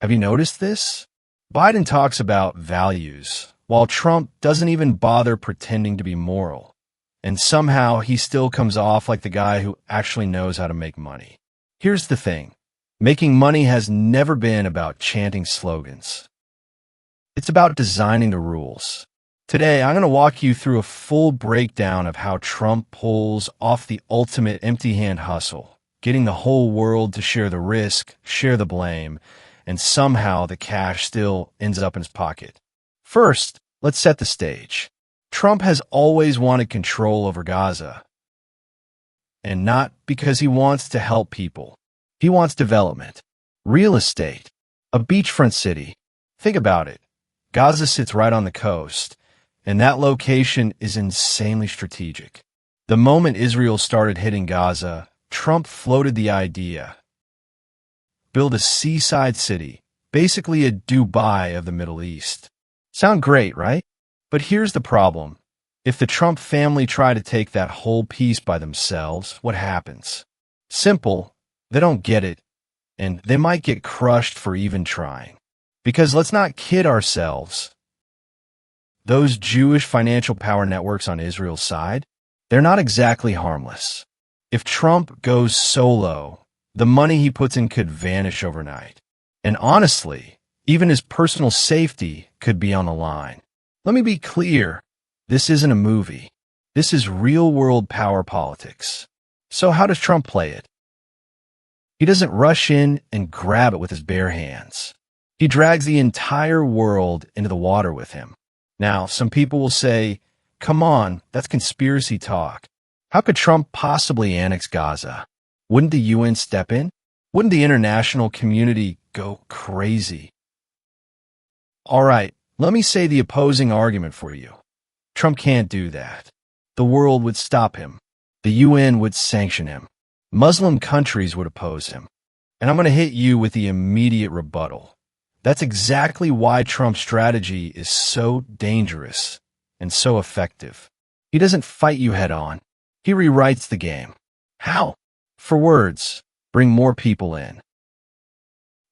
Have you noticed this? Biden talks about values, while Trump doesn't even bother pretending to be moral. And somehow he still comes off like the guy who actually knows how to make money. Here's the thing. Making money has never been about chanting slogans. It's about designing the rules. Today, I'm going to walk you through a full breakdown of how Trump pulls off the ultimate empty-hand hustle, getting the whole world to share the risk, share the blame, and somehow the cash still ends up in his pocket. First, let's set the stage. Trump has always wanted control over Gaza, and not because he wants to help people. He wants development, real estate, a beachfront city. Think about it. Gaza sits right on the coast, and that location is insanely strategic. The moment Israel started hitting Gaza, Trump floated the idea. Build a seaside city, basically a Dubai of the Middle East. Sound great, right? But here's the problem. If the Trump family try to take that whole piece by themselves, what happens? Simple. They don't get it, and they might get crushed for even trying. Because let's not kid ourselves. Those Jewish financial power networks on Israel's side, they're not exactly harmless. If Trump goes solo, the money he puts in could vanish overnight. And honestly, even his personal safety could be on the line. Let me be clear. This isn't a movie. This is real-world power politics. So how does Trump play it? He doesn't rush in and grab it with his bare hands. He drags the entire world into the water with him. Now, some people will say, come on, that's conspiracy talk. How could Trump possibly annex Gaza? Wouldn't the UN step in? Wouldn't the international community go crazy? All right, let me say the opposing argument for you. Trump can't do that. The world would stop him. The UN would sanction him. Muslim countries would oppose him. And I'm going to hit you with the immediate rebuttal. That's exactly why Trump's strategy is so dangerous and so effective. He doesn't fight you head on. He rewrites the game. How? For words, bring more people in.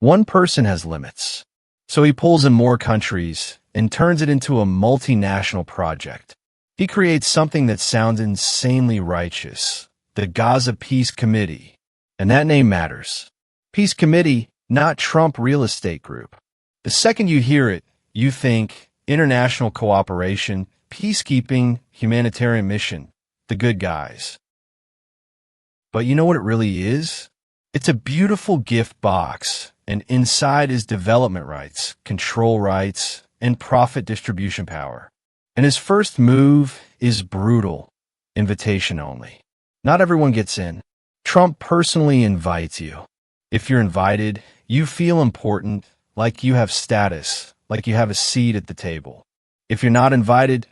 One person has limits, so he pulls in more countries and turns it into a multinational project. He creates something that sounds insanely righteous, the Gaza Peace Committee. And that name matters. Peace Committee, not Trump Real Estate Group. The second you hear it, you think international cooperation, peacekeeping, humanitarian mission, the good guys. But you know what it really is? It's a beautiful gift box, and inside is development rights, control rights, and profit distribution power. And his first move is brutal, invitation only. Not everyone gets in. Trump personally invites you. If you're invited, you feel important, like you have status, like you have a seat at the table. If you're not invited,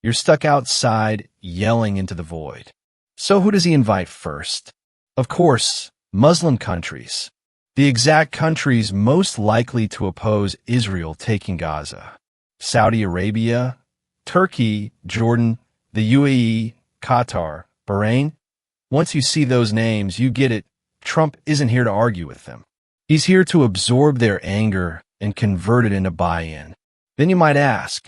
you're stuck outside yelling into the void. So who does he invite first? Of course, Muslim countries. The exact countries most likely to oppose Israel taking Gaza. Saudi Arabia, Turkey, Jordan, the UAE, Qatar, Bahrain. Once you see those names, you get it. Trump isn't here to argue with them. He's here to absorb their anger and convert it into buy-in. Then you might ask,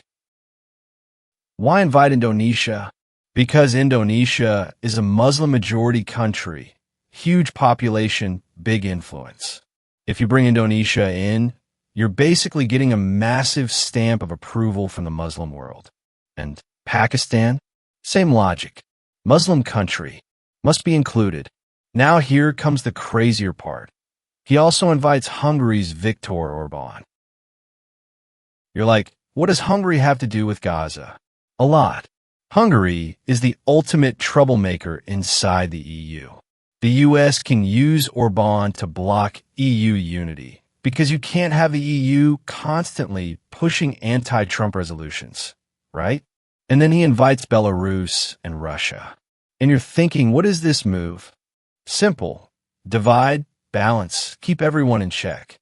why invite Indonesia? Because Indonesia is a Muslim-majority country, huge population, big influence. If you bring Indonesia in, you're basically getting a massive stamp of approval from the Muslim world. And Pakistan? Same logic. Muslim country. Must be included. Now here comes the crazier part. He also invites Hungary's Viktor Orban. You're like, what does Hungary have to do with Gaza? A lot. Hungary is the ultimate troublemaker inside the EU. The US can use Orban to block EU unity because you can't have the EU constantly pushing anti-Trump resolutions, right? And then he invites Belarus and Russia. And you're thinking, what is this move? Simple. Divide, balance, keep everyone in check.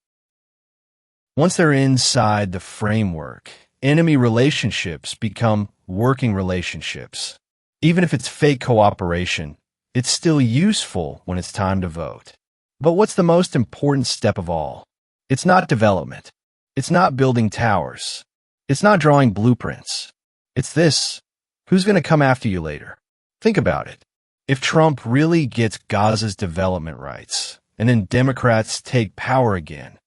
Once they're inside the framework, enemy relationships become working relationships. Even if it's fake cooperation, it's still useful when it's time to vote. But what's the most important step of all? It's not development. It's not building towers. It's not drawing blueprints. It's this. Who's going to come after you later? Think about it. If Trump really gets Gaza's development rights, and then Democrats take power again,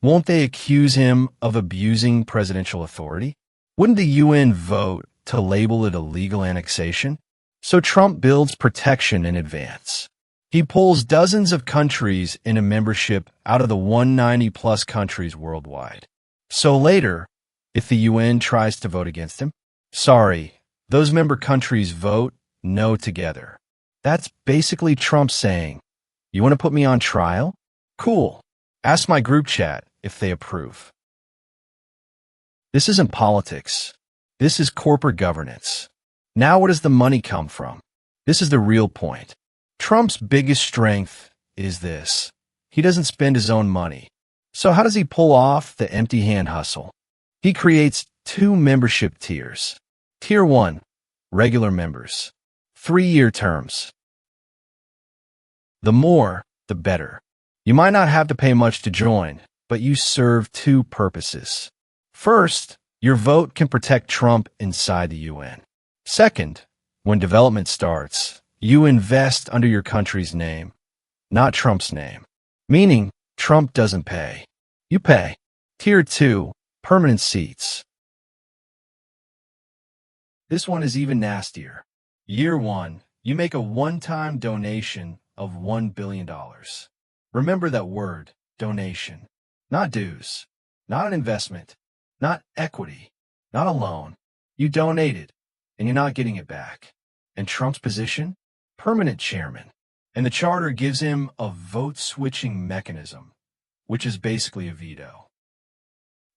won't they accuse him of abusing presidential authority? Wouldn't the UN vote to label it illegal annexation? So Trump builds protection in advance. He pulls dozens of countries into membership out of the 190-plus countries worldwide. So later, if the UN tries to vote against him, sorry, those member countries vote no together. That's basically Trump saying, you want to put me on trial? Cool. Ask my group chat if they approve. This isn't politics. This is corporate governance. Now where does the money come from? This is the real point. Trump's biggest strength is this. He doesn't spend his own money. So how does he pull off the empty-hand hustle? He creates two membership tiers. Tier 1, regular members. 3-year terms. The more, the better. You might not have to pay much to join, but you serve two purposes. First, your vote can protect Trump inside the UN. Second, when development starts, you invest under your country's name, not Trump's name. Meaning, Trump doesn't pay. You pay. Tier 2, permanent seats. This one is even nastier. Year 1, you make a one-time donation of $1 billion. Remember that word, donation. Not dues, not an investment, not equity, not a loan. You donated, and you're not getting it back. And Trump's position? Permanent chairman. And the charter gives him a vote-switching mechanism, which is basically a veto.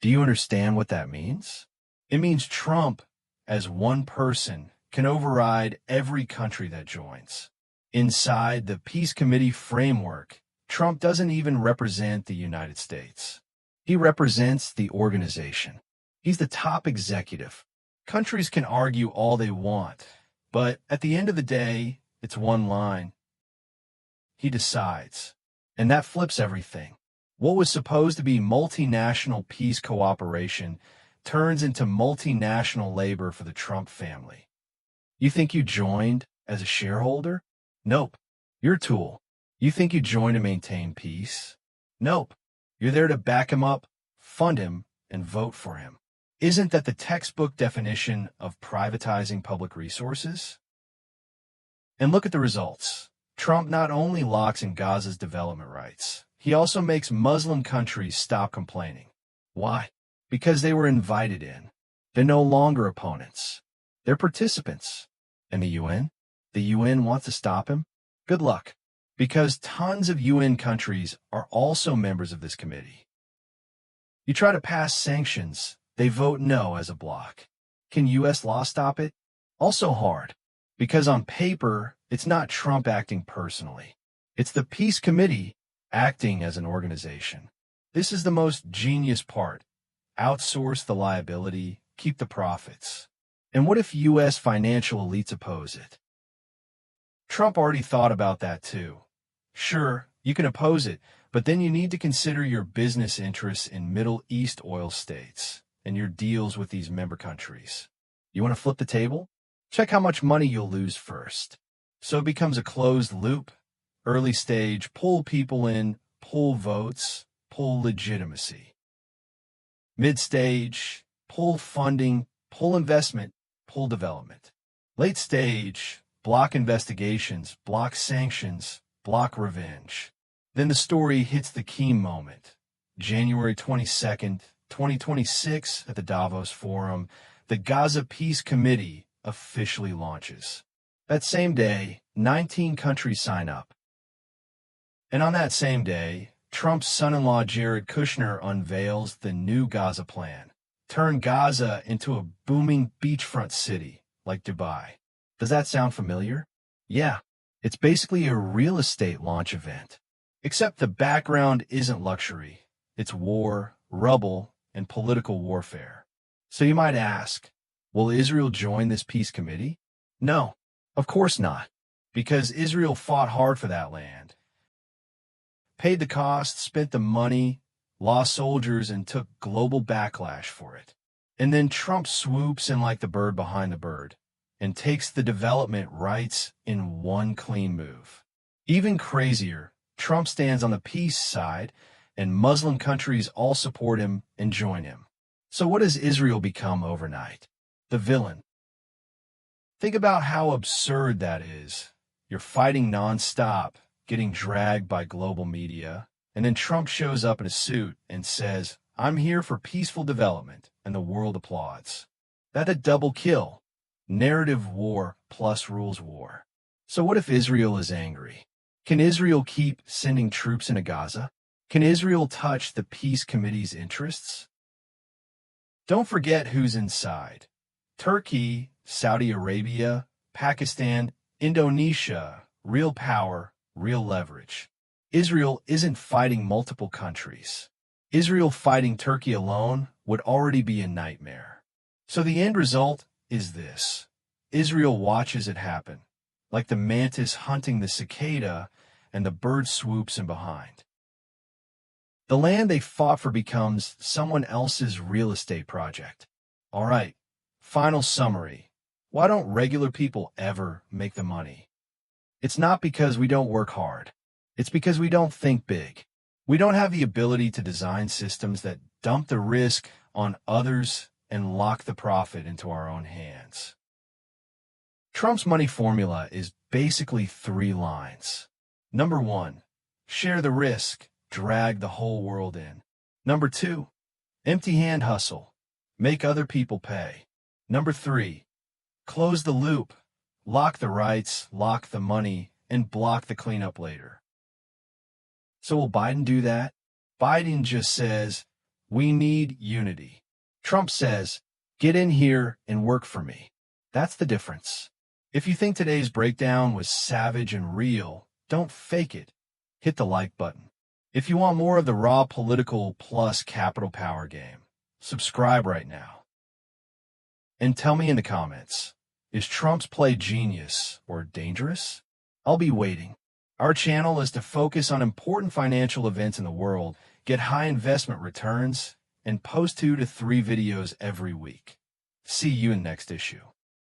Do you understand what that means? It means Trump, as one person, can override every country that joins. Inside the Peace Committee framework, Trump doesn't even represent the United States. He represents the organization. He's the top executive. Countries can argue all they want, but at the end of the day, it's one line. He decides. And that flips everything. What was supposed to be multinational peace cooperation turns into multinational labor for the Trump family. You think you joined as a shareholder? Nope. You're a tool. You think you joined to maintain peace? Nope. You're there to back him up, fund him, and vote for him. Isn't that the textbook definition of privatizing public resources? And look at the results. Trump not only locks in Gaza's development rights, he also makes Muslim countries stop complaining. Why? Because they were invited in. They're no longer opponents. They're participants. And the UN? The UN wants to stop him? Good luck. Because tons of UN countries are also members of this committee. You try to pass sanctions, they vote no as a bloc. Can US law stop it? Also hard. Because on paper, it's not Trump acting personally. It's the Peace Committee acting as an organization. This is the most genius part. Outsource the liability, keep the profits. And what if U.S. financial elites oppose it? Trump already thought about that too. Sure, you can oppose it, but then you need to consider your business interests in Middle East oil states and your deals with these member countries. You want to flip the table? Check how much money you'll lose first. So it becomes a closed loop. Early stage, pull people in, pull votes, pull legitimacy. Mid-stage, pull funding, pull investment, pull development. Late stage, block investigations, block sanctions, block revenge. Then the story hits the key moment. January 22nd, 2026, at the Davos Forum, the Gaza Peace Committee officially launches. That same day, 19 countries sign up. And on that same day, Trump's son-in-law Jared Kushner unveils the new Gaza plan. Turn Gaza into a booming beachfront city like Dubai. Does that sound familiar? Yeah, it's basically a real estate launch event. Except the background isn't luxury. It's war, rubble, and political warfare. So you might ask, will Israel join this peace committee? No, of course not. Because Israel fought hard for that land. paid the cost, spent the money, lost soldiers, and took global backlash for it. And then Trump swoops in like the bird behind the bird and takes the development rights in one clean move. Even crazier, Trump stands on the peace side, and Muslim countries all support him and join him. So what does Israel become overnight? The villain. Think about how absurd that is. You're fighting nonstop, getting dragged by global media, and then Trump shows up in a suit and says, "I'm here for peaceful development," and the world applauds. That's a double kill. Narrative war plus rules war. So what if Israel is angry? Can Israel keep sending troops into Gaza? Can Israel touch the peace committee's interests? Don't forget who's inside. Turkey, Saudi Arabia, Pakistan, Indonesia, real power, real leverage. Israel isn't fighting multiple countries. Israel fighting Turkey alone would already be a nightmare. So the end result is this. Israel watches it happen, like the mantis hunting the cicada, and the bird swoops in behind. The land they fought for becomes someone else's real estate project. All right, final summary. Why don't regular people ever make the money? It's not because we don't work hard. It's because we don't think big. We don't have the ability to design systems that dump the risk on others and lock the profit into our own hands. Trump's money formula is basically 3 lines. Number 1, share the risk, drag the whole world in. Number 2, empty-hand hustle, make other people pay. Number 3, close the loop, lock the rights, lock the money, and block the cleanup later. So will Biden do that? Biden just says, "We need unity." Trump says, "Get in here and work for me." That's the difference. If you think today's breakdown was savage and real, don't fake it. Hit the like button. If you want more of the raw political plus capital power game, subscribe right now. And tell me in the comments, is Trump's play genius or dangerous? I'll be waiting. Our channel is to focus on important financial events in the world, get high investment returns, and post 2 to 3 videos every week. See you in next issue.